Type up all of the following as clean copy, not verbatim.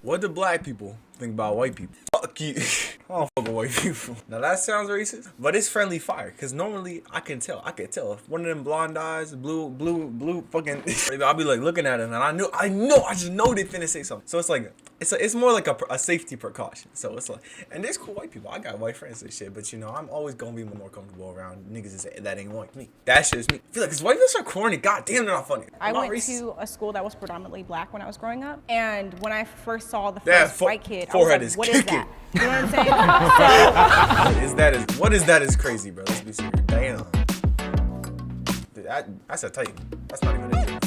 What do black people think about white people? Fuck you. I don't fuck with white people. Now that sounds racist, but it's friendly fire. Cause normally I can tell if one of them blonde eyes, blue fucking. I'll be like looking at him, and I just know they finna say something. So it's like it's more like a safety precaution. So it's like, and there's cool white people. I got white friends and shit, but you know I'm always gonna be more comfortable around niggas that ain't white. Me. That shit is me. I feel like 'cause white people are corny. God damn, they're not funny. I went to a school that was predominantly black when I was growing up, and when I first saw the first white kid, I was like, what is that? You know what I'm saying? What is that is crazy, bro. Let's be serious. Damn. That's a tight. That's not even a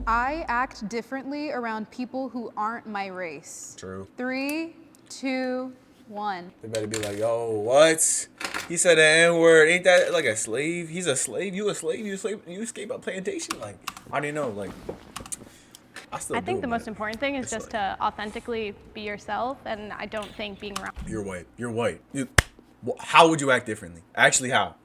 I act differently around people who aren't my race. True. 3, 2, 1. They better be like, yo, what? He said the N-word. Ain't that like a slave? He's a slave. You a slave? You a slave? You escape a plantation? Like, I didn't know. Like, I think the most important thing is just to authentically be yourself, and I don't think being around. You're white. You're white. How would you act differently? Actually, how?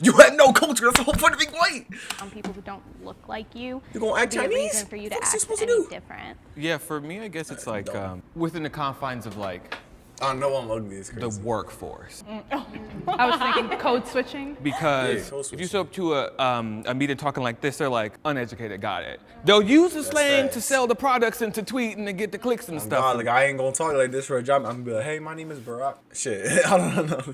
You had no culture. That's the whole point of being white. People who don't look like you. You're gonna act Chinese? A reason for you to act different. Yeah, for me, I guess it's like within the confines of like. I know I'm ugly. It's crazy. The workforce. I was thinking code switching. Because if you show up to a meeting talking like this, they're like, uneducated, got it. They'll use the slang to sell the products and to tweet and to get the clicks and stuff. God, like I ain't gonna talk like this for a job. I'm gonna be like, hey, my name is Barack. Shit, I don't know.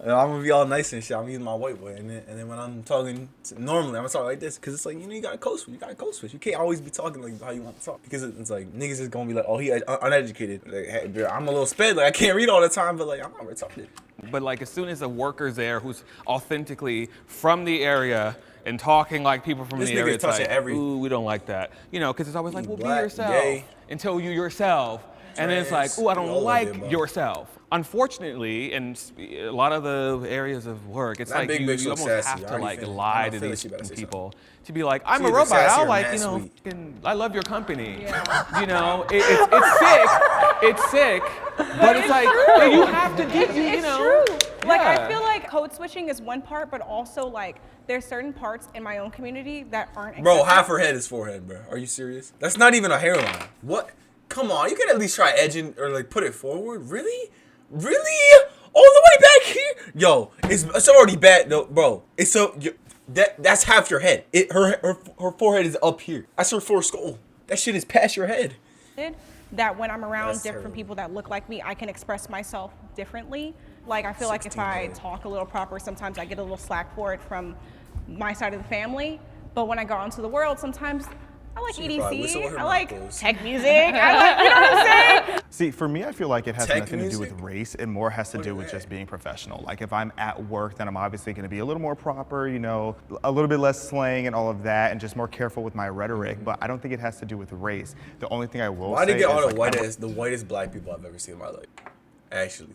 I'm gonna be all nice and shit. I'm using my white boy, and then when I'm talking normally, I'm gonna talk like this because it's like you gotta code switch. You can't always be talking like how you want to talk because it's like niggas is gonna be like, oh, he uneducated. Like, hey, bro, I'm a little sped. Like I can't read all the time, but like I'm not retarded. But like as soon as a worker's there who's authentically from the area and talking like people from the area, it's like, ooh, we don't like that. You know, because it's always like, well, be yourself until you yourself. And then it's like, ooh, I don't like yourself. Unfortunately, in a lot of the areas of work, it's like you almost have to like lie to these people to be like, I'm a robot. I like, you know, I love your company. Yeah. You know, it's sick. It's sick. But it's like, you have to get, you know. It's true. Like, I feel like code switching is one part, but also like there's certain parts in my own community that aren't accepted. Bro, half her head is forehead, bro. Are you serious? That's not even a hairline. What? Come on, you can at least try edging or like put it forward. Really? Really? All the way back here? Yo, it's already bad though, bro. It's so that's half your head. Her forehead is up here. That's her fourth skull. That shit is past your head. That when I'm around different people that look like me, I can express myself differently. Like I feel like if I talk a little proper, sometimes I get a little slack for it from my side of the family. But when I go out into the world, sometimes I like EDC, I like tech music, I like, you know what I'm saying? See, for me, I feel like it has nothing to do with race. It more has to do with just being professional. Like if I'm at work, then I'm obviously gonna be a little more proper, you know, a little bit less slang and all of that, and just more careful with my rhetoric, but I don't think it has to do with race. The only thing I will say Why did you get all the whitest black people I've ever seen in my life? Actually.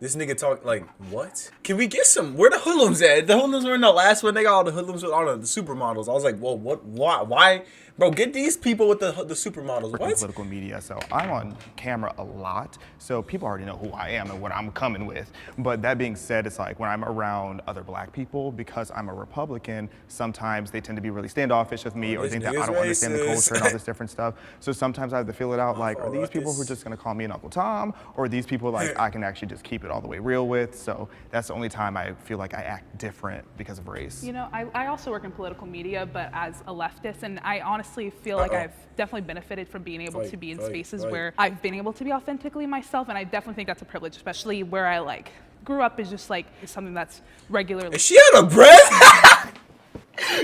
This nigga talk like, what? Can we get some? Where the hoodlums at? The hoodlums were in the last one. They got all the hoodlums with all the supermodels. I was like, well, what? Why? Bro, get these people with the supermodels. What? Political media, so I'm on camera a lot, so people already know who I am and what I'm coming with. But that being said, it's like when I'm around other black people, because I'm a Republican, sometimes they tend to be really standoffish with me or think that I don't understand the culture and all this different stuff. So sometimes I have to feel it out like, are these people who are just gonna call me an Uncle Tom, or are these people like I can actually just keep it all the way real with? So that's the only time I feel like I act different because of race. You know, I also work in political media, but as a leftist, and I honestly feel like I've definitely benefited from being able to be in spaces where I've been able to be authentically myself, and I definitely think that's a privilege, especially where I like grew up is just like something that's regularly. Is she out of breath?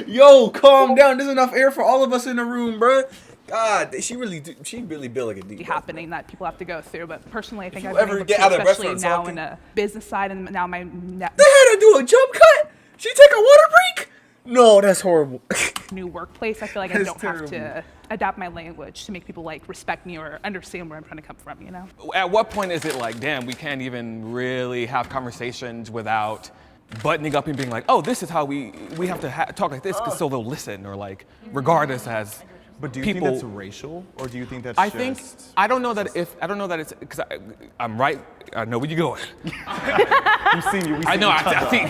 Yo, calm down. There's enough air for all of us in the room, bro. God, she really built like a deep happening that people have to go through. But personally, I think I've been able to, especially now in a business side, and now my. They had to do a jump cut. She take a water break. No, that's horrible. New workplace, I feel like I don't have to adapt my language to make people like respect me or understand where I'm trying to come from, you know? At what point is it like, damn, we can't even really have conversations without buttoning up and being like, oh, this is how we have to talk like this, so they'll listen, or like regard us as But do you think that's racial, or do you think that's I don't know that it's, because I'm right, I know where you're going. We've seen you. I know exactly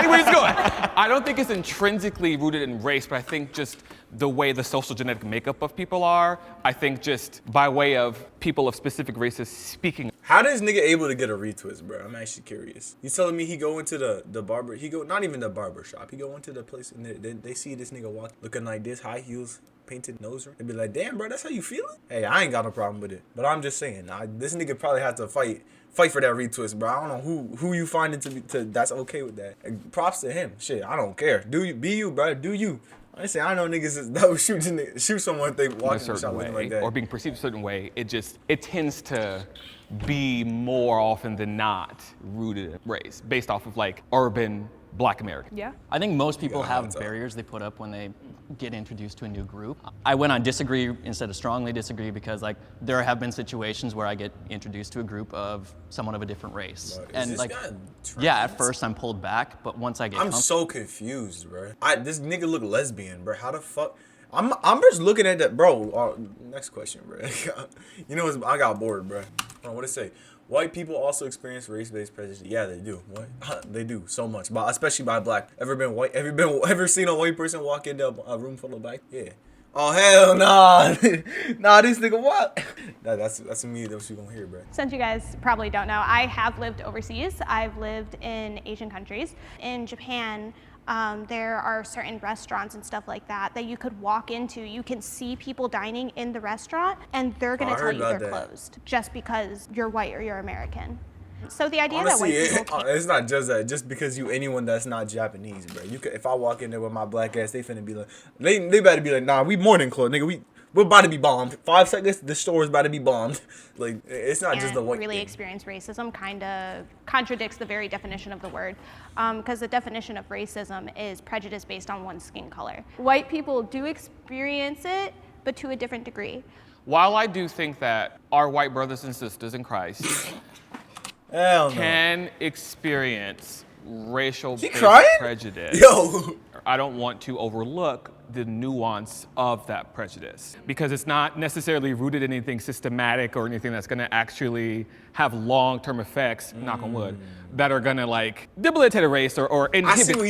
where it's going. I don't think it's intrinsically rooted in race, but I think just the way the social genetic makeup of people are, I think just by way of people of specific races speaking. How does nigga able to get a retwist, bro? I'm actually curious. He's telling me he go into the barber, not even the barber shop, he go into the place and they see this nigga walk looking like this, high heels, painted nose ring. They be like, damn, bro, that's how you feeling? Hey, I ain't got no problem with it. But I'm just saying, this nigga probably had to fight for that retwist, bro. I don't know who you find it to that's okay with that. And props to him. Shit, I don't care. Do you, be you, bro. Do you. I say I know niggas that would shoot someone if they walk in the shop looking like that. Or being perceived a certain way, it tends to be more often than not rooted in race, based off of like urban Black American. Yeah. I think most people have barriers they put up when they get introduced to a new group. I went on disagree instead of strongly disagree because like there have been situations where I get introduced to a group of someone of a different race. And like, yeah, at first I'm pulled back, but once I get I'm so confused, bro. This nigga look lesbian, bro. How the fuck? I'm just looking at that, bro. Next question, bro. You know, I got bored, bro. What it say? White people also experience race-based prejudice. Yeah, they do. What? They do so much, but especially by black. Ever seen a white person walk into a room full of black? Yeah. Oh hell nah, nah, this nigga what? That's me. That's what you gonna hear, bro. Since you guys probably don't know, I have lived overseas. I've lived in Asian countries. In Japan, there are certain restaurants and stuff like that you could walk into. You can see people dining in the restaurant, and they're gonna tell you they're closed just because you're white or you're American. So the idea honestly, that white people it's not just that. Just because you anyone that's not Japanese, bro. If I walk in there with my black ass, they finna be like, they better be like, nah, we morning clothes, nigga. We're about to be bombed. 5 seconds, the store is about to be bombed. Like, it's not just the white really thing. Experience racism kind of contradicts the very definition of the word. Because the definition of racism is prejudice based on one's skin color. White people do experience it, but to a different degree. While I do think that our white brothers and sisters in Christ can experience racial prejudice. Yo. I don't want to overlook the nuance of that prejudice because it's not necessarily rooted in anything systematic or anything that's going to actually have long-term effects, knock on wood, that are going to like debilitate a race or inhibit. I see what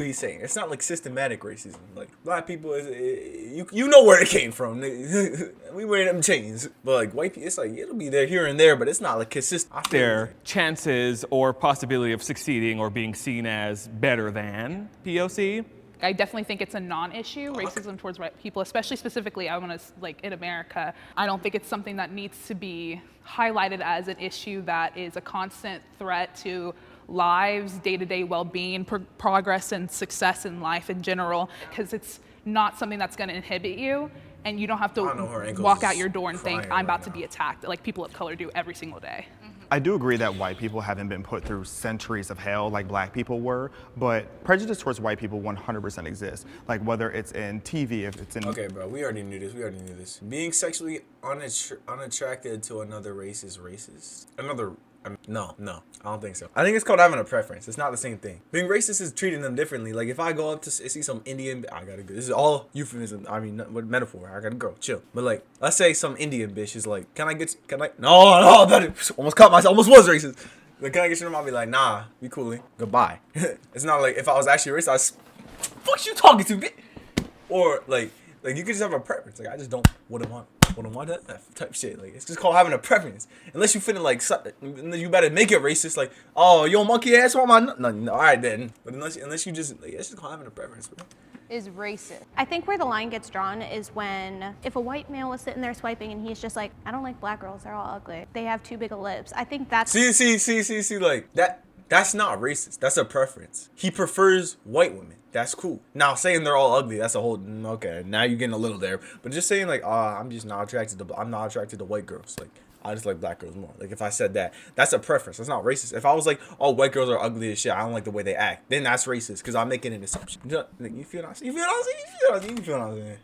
he's saying. It's not like systematic racism. Like black people, you know where it came from. We wear them chains. But like white people, it's like it'll be there here and there, but it's not like consistent. Their chances or possibility of succeeding or being seen as better than POC. I definitely think it's a non-issue, racism towards white people, especially specifically, I want to, like, in America. I don't think it's something that needs to be highlighted as an issue that is a constant threat to lives, day-to-day well-being, progress and success in life in general, because it's not something that's going to inhibit you, and you don't have to walk out your door and think, I'm about to be attacked, like people of color do every single day. I do agree that white people haven't been put through centuries of hell like black people were, but prejudice towards white people 100% exists. Like whether it's in TV, if it's in... Okay, bro, we already knew this. Being sexually unattracted to another race is racist. No, I don't think so. I think it's called having a preference. It's not the same thing. Being racist is treating them differently. Like if I go up to see some Indian, I gotta go. This is all euphemism. I mean, with metaphor. I gotta go. Chill. But like, let's say some Indian bitch is like, can I? No, that almost caught myself. Almost was racist. Like, can I get your number? I'll be like, nah, be cool. Goodbye. It's not like if I was actually racist, fuck you talking to, bitch. Or like you could just have a preference. Like I just wouldn't want that type shit. Like it's just called having a preference. Unless you finna like, you better make it racist. Like, oh, yo, monkey ass, want my no, all right then. But unless you just like, it's just called having a preference, bro. Is racist. I think where the line gets drawn is when if a white male is sitting there swiping and he's just like, I don't like black girls, they're all ugly. They have too big of lips. I think that's see like that's not racist. That's a preference. He prefers white women. That's cool. Now saying they're all ugly, that's a whole okay. Now you're getting a little there, but just saying like, I'm not attracted to white girls. Like I just like black girls more. Like if I said that, that's a preference. That's not racist. If I was like, oh, white girls are ugly as shit, I don't like the way they act, then that's racist because I'm making an assumption. You feel what I'm saying?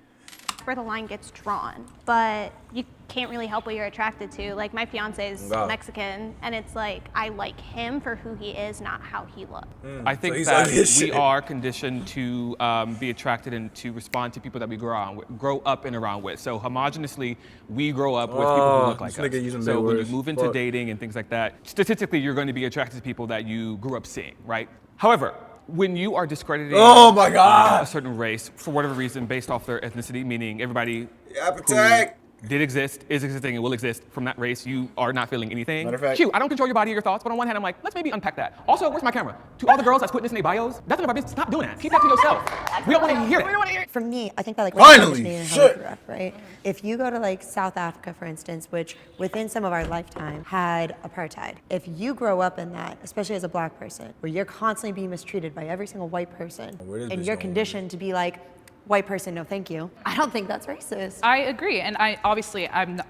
Where the line gets drawn, but you can't really help what you're attracted to. Like my fiance is Mexican, and it's like I like him for who he is, not how he looks. I think that we are conditioned to be attracted and to respond to people that we grow up and around with. So homogeneously, we grow up with people who look like us. So when you move into dating and things like that, statistically, you're going to be attracted to people that you grew up seeing, right? However, when you are discrediting a certain race for whatever reason based off their ethnicity, meaning everybody who did exist, is existing, and will exist from that race, you are not feeling anything. Matter of fact, Q, I don't control your body or your thoughts, but on one hand, I'm like, let's maybe unpack that. Also, where's my camera? To all the girls that's putting this in their bios, that's none of our business. Stop doing that. Keep that to yourself. We don't want to hear it. For me, I think that like finally, how we grew up, right? If you go to like South Africa, for instance, which within some of our lifetime had apartheid, if you grow up in that, especially as a black person, where you're constantly being mistreated by every single white person, and you're conditioned to be like, white person, no thank you. I don't think that's racist. I agree, and I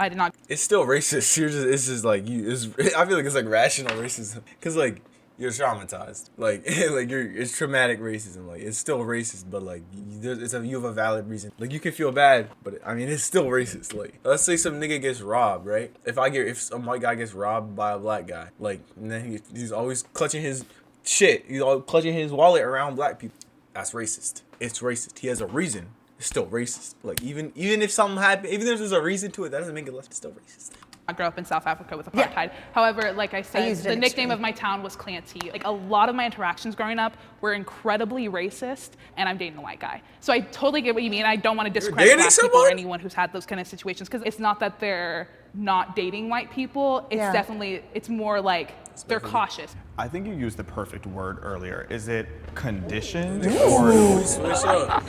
did not. It's still racist. It's just like I feel like it's like rational racism, cause like you're traumatized, like it's traumatic racism. Like it's still racist, but like you have a valid reason. Like you can feel bad, but I mean it's still racist. Like let's say some nigga gets robbed, right? If some white guy gets robbed by a black guy, like and then he's always clutching his shit. He's always clutching his wallet around black people. That's racist. It's racist. He has a reason. It's still racist. Like even if something happened, even if there's a reason to it, that doesn't make it less. It's still racist. I grew up in South Africa with apartheid. Yeah. However, like I said, the nickname of my town was Clancy. Like a lot of my interactions growing up were incredibly racist, and I'm dating a white guy. So I totally get what you mean. I don't want to discredit black people or anyone who's had those kind of situations, because it's not that they're not dating white people. It's definitely, it's more like they're cautious. I think you used the perfect word earlier. Is it conditioned or switch up?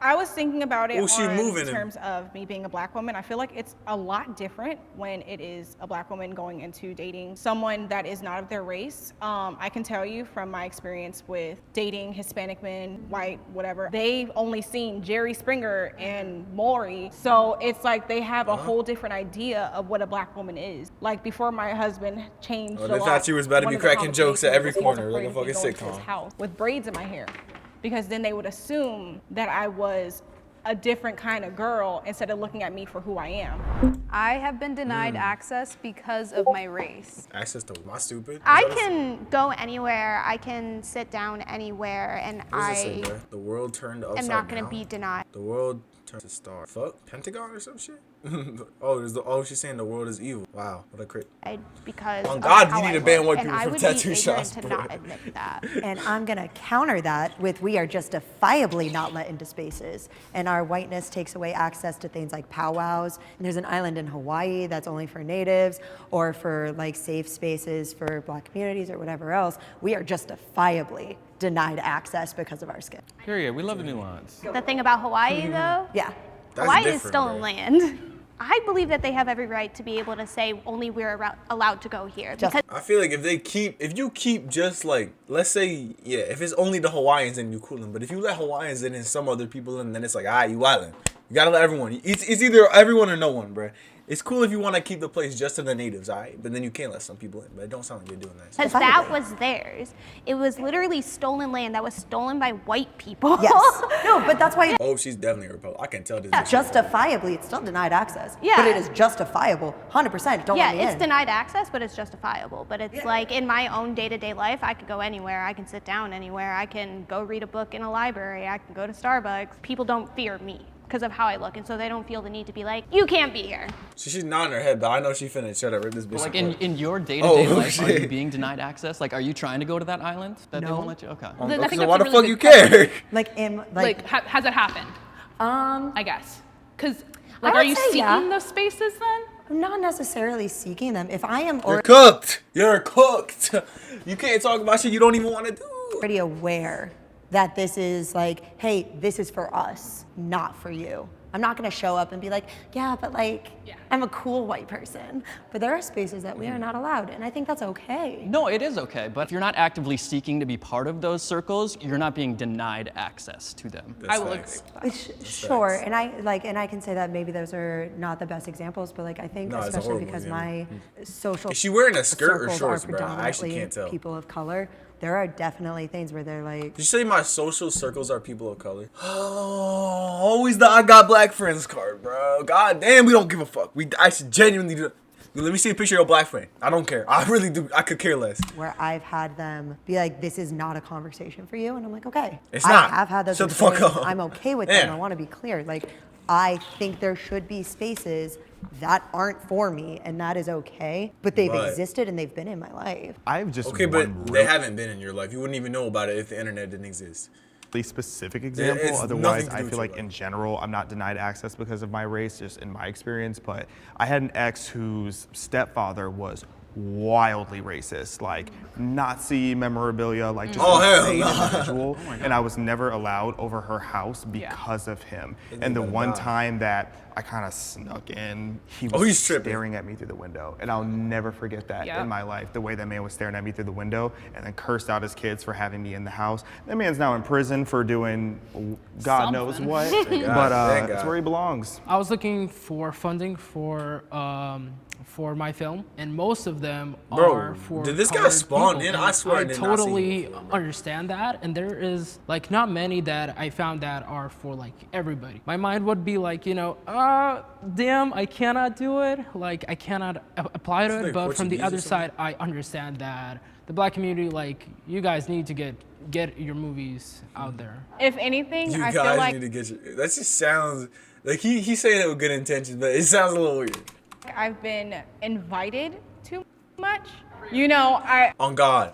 I was thinking about it in terms of me being a black woman. I feel like it's a lot different when it is a black woman going into dating someone that is not of their race. I can tell you from my experience with dating Hispanic men, white, whatever, they've only seen Jerry Springer and Maury. So it's like they have a whole different idea of what a black woman is. Like before my husband changed. They thought you was about to be cracking jokes at every corner, like a fucking sitcom. House with braids in my hair, because then they would assume that I was a different kind of girl instead of looking at me for who I am. I have been denied access because of my race. Access to my stupid? I can go anywhere. I can sit down anywhere, and the world turned upside down. I'm not going to be denied. The world turned to star. Fuck? Pentagon or some shit? She's saying the world is evil. Wow, what a crit. Because on God, you need to ban white people from tattoo shops. To not admit that. And I'm gonna counter that with we are justifiably not let into spaces, and our whiteness takes away access to things like powwows. And there's an island in Hawaii that's only for natives or for like safe spaces for black communities or whatever else. We are justifiably denied access because of our skin. Period. We love the nuance. The thing about Hawaii, though, That's Hawaii is stolen land. I believe that they have every right to be able to say only we're allowed to go here. Because I feel like if you keep just like, let's say, if it's only the Hawaiians in, you cool them. But if you let Hawaiians in and some other people in, then it's like, you wildin'. You gotta let everyone. It's either everyone or no one, bruh. It's cool if you want to keep the place just to the natives, alright? But then you can't let some people in. But it don't sound like you're doing that. Because that was theirs. It was literally stolen land that was stolen by white people. Yes. No, but that's why. She's definitely a Republican. I can tell this. Yeah, justifiably, it's still denied access. Yeah. But it is justifiable, 100%. Don't let me in. Yeah, it's denied access, but it's justifiable. But it's like in my own day-to-day life, I could go anywhere. I can sit down anywhere. I can go read a book in a library. I can go to Starbucks. People don't fear me because of how I look, and so they don't feel the need to be like, you can't be here. She's nodding her head, but I know she finna shut up, rip this bitch. Like in your day-to-day life, are you being denied access? Like, are you trying to go to that island that they won't let you? Okay. So why the fuck you care? Has it happened? I guess. Because, like, are you seeking those spaces then? I'm not necessarily seeking them. If I am You're cooked. You're cooked. You can't talk about shit you don't even want to do. Already aware that this is like, hey, this is for us, not for you. I'm not gonna show up and be like, I'm a cool white person. But there are spaces that we are not allowed, and I think that's okay. No, it is okay, but if you're not actively seeking to be part of those circles, you're not being denied access to them. I will agree. Sure, and I can say that maybe those are not the best examples, but like I think especially because my social is she wearing a skirt or shorts, are bro? I actually predominantly can't tell. people of color. There are definitely things where they're like. Did you say my social circles are people of color? Oh, always the I got black black friends card, bro. God damn, we don't give a fuck. I should genuinely do. Let me see a picture of your black friend. I don't care. I really do. I could care less. Where I've had them be like, this is not a conversation for you. And I'm like, okay. It's not. I have had those Shut the fuck up. I'm okay with them. I want to be clear. Like, I think there should be spaces that aren't for me, and that is okay. But they've existed and they've been in my life. I've just but they haven't been in your life. You wouldn't even know about it if the internet didn't exist. A specific example. Otherwise, I feel like in general, I'm not denied access because of my race, just in my experience. But I had an ex whose stepfather was wildly racist, like Nazi memorabilia, like just insane individual. And I was never allowed over her house because of him. And the one time that I kind of snuck in, he was staring at me through the window. And I'll never forget that in my life, the way that man was staring at me through the window and then cursed out his kids for having me in the house. That man's now in prison for doing God knows what, but that's where he belongs. I was looking for funding for my film, and most of them are for did this guy spawn people. in? I swear I did not totally understand that, and there is like not many that I found that are for like everybody. My mind would be like, you know, damn, I cannot do it, like I cannot apply to it, but from the other side, I understand that the black community, like, you guys need to get your movies out there. If anything, you I guys feel like need to get your, that just sounds like he's saying it with good intentions, but it sounds a little weird. I've been invited too much. You know, I on God.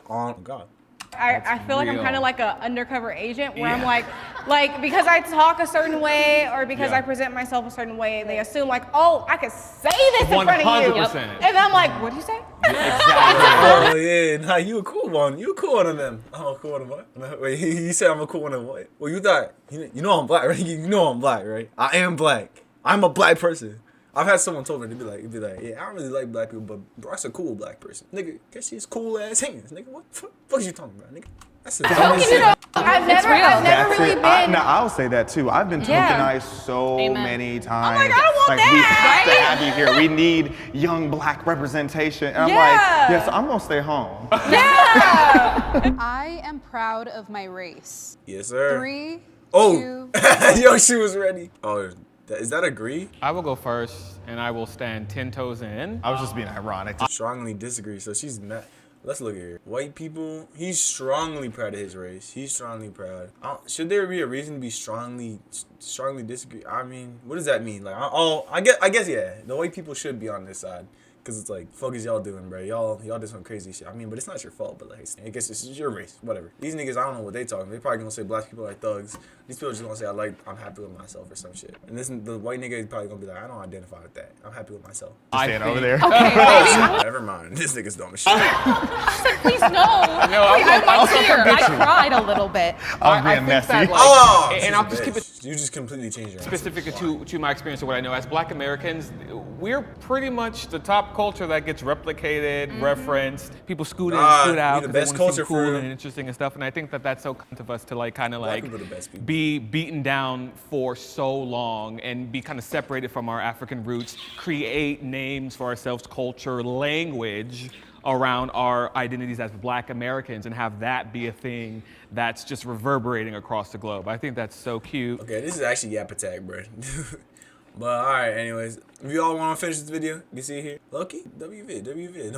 I feel like I'm kind of like an undercover agent where I'm like because I talk a certain way or because I present myself a certain way, they assume like, oh, I could say this in front of you. 100%. And I'm like, what do you say? Oh yeah, nah, you a cool one. You a cool one of them. I'm a cool one of what? Wait, he said I'm a cool one of what? Well, you thought, you know I'm black, right? You know I'm black, right? I am black. I'm a black person. I've had someone told me to be like, yeah, I don't really like black people, but Brock's a cool black person. Nigga, guess his cool ass hands. Nigga, what the fuck you talking about, nigga? That's the dumbest shit. I've never really been. Now, I'll say that too. I've been tokenized so many times. I'm like, I don't want we have to have you here. We need young black representation. And I'm like, yes, I'm gonna stay home. Yeah. I am proud of my race. Yes, sir. 3, Oh, 2, yo, she was ready. Oh, is that agree? I will go first, and I will stand 10 toes in. I was just being ironic. Strongly disagree. So she's mad. Let's look at here. White people, he's strongly proud of his race. He's strongly proud. Should there be a reason to be strongly disagree? I mean, what does that mean? Like, I guess yeah. The white people should be on this side. Cause it's like, fuck is y'all doing, bro? Y'all did some crazy shit. I mean, but it's not your fault. But like, I guess it's your race, whatever. These niggas, I don't know what they talking. They probably gonna say black people are thugs. These people just gonna say I'm happy with myself or some shit. And the white nigga is probably gonna be like, I don't identify with that. I'm happy with myself. Stand over there. Okay, Never mind. This nigga's dumb as shit. Please no. I cried a little bit. I was being messy. That, like, and I'll just bitch. keep it You just completely changed your specific to my experience of what I know. As black Americans, we're pretty much the top culture that gets replicated, referenced. People scoot in, scoot out. The best culture cool for and interesting and stuff. And I think that's so kind of us to like kind of like people are the best people. be beaten down for so long and be kind of separated from our African roots, create names for ourselves, culture, language around our identities as black Americans and have that be a thing that's just reverberating across the globe. I think that's so cute. Okay, this is actually Yap Attack, bro. But alright, anyways. If you all want to finish this video, you see it here. Loki, WV.